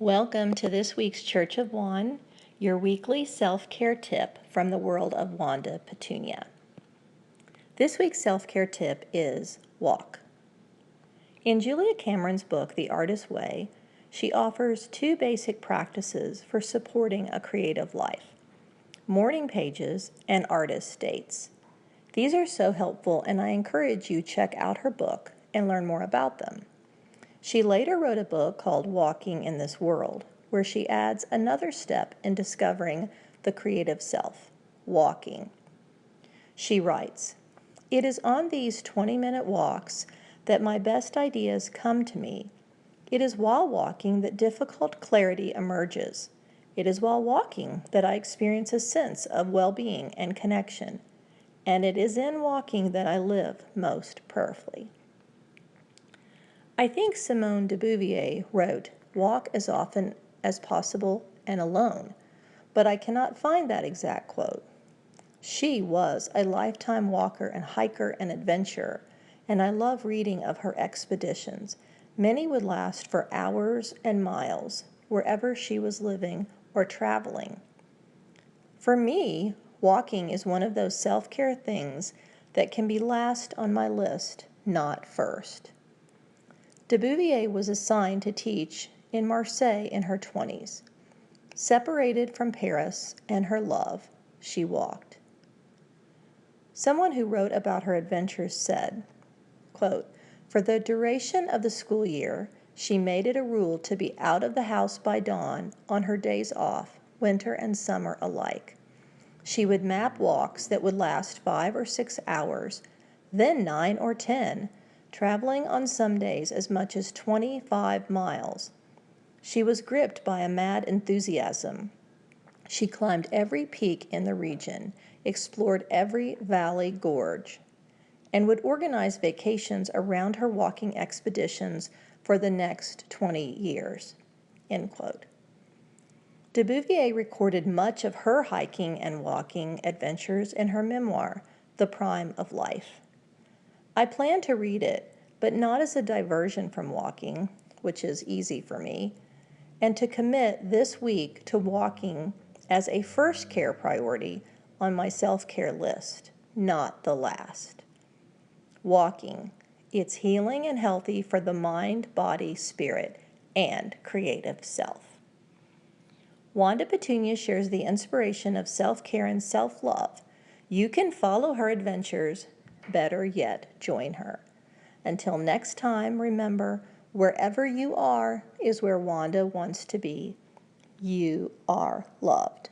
Welcome to this week's Church of One, your weekly self-care tip from the world of Wanda, Petunia. This week's self-care tip is walk. In Julia Cameron's book, The Artist's Way, she offers two basic practices for supporting a creative life: morning pages and artist dates. These are so helpful, and I encourage you to check out her book and learn more about them. She later wrote a book called Walking in This World, where she adds another step in discovering the creative self, walking. She writes, "It is on these 20-minute walks that my best ideas come to me. It is while walking that difficult clarity emerges. It is while walking that I experience a sense of well-being and connection. And it is in walking that I live most powerfully." I think Simone de Beauvoir wrote, "Walk as often as possible and alone," but I cannot find that exact quote. She was a lifetime walker and hiker and adventurer, and I love reading of her expeditions. Many would last for hours and miles, wherever she was living or traveling. For me, walking is one of those self-care things that can be last on my list, not first. De Beauvoir was assigned to teach in Marseille in her 20s. Separated from Paris and her love, she walked. Someone who wrote about her adventures said, quote, "For the duration of the school year, she made it a rule to be out of the house by dawn on her days off, winter and summer alike. She would map walks that would last 5 or 6 hours, then 9 or 10, traveling on some days as much as 25 miles. She was gripped by a mad enthusiasm. She climbed every peak in the region, explored every valley gorge, and would organize vacations around her walking expeditions for the next 20 years." End quote. De Beauvoir recorded much of her hiking and walking adventures in her memoir, The Prime of Life. I plan to read it, but not as a diversion from walking, which is easy for me, and to commit this week to walking as a first care priority on my self-care list, not the last. Walking, it's healing and healthy for the mind, body, spirit, and creative self. Wanda Petunia shares the inspiration of self-care and self-love. You can follow her adventures. Better yet, join her. Until next time, remember, wherever you are is where Wanda wants to be. You are loved.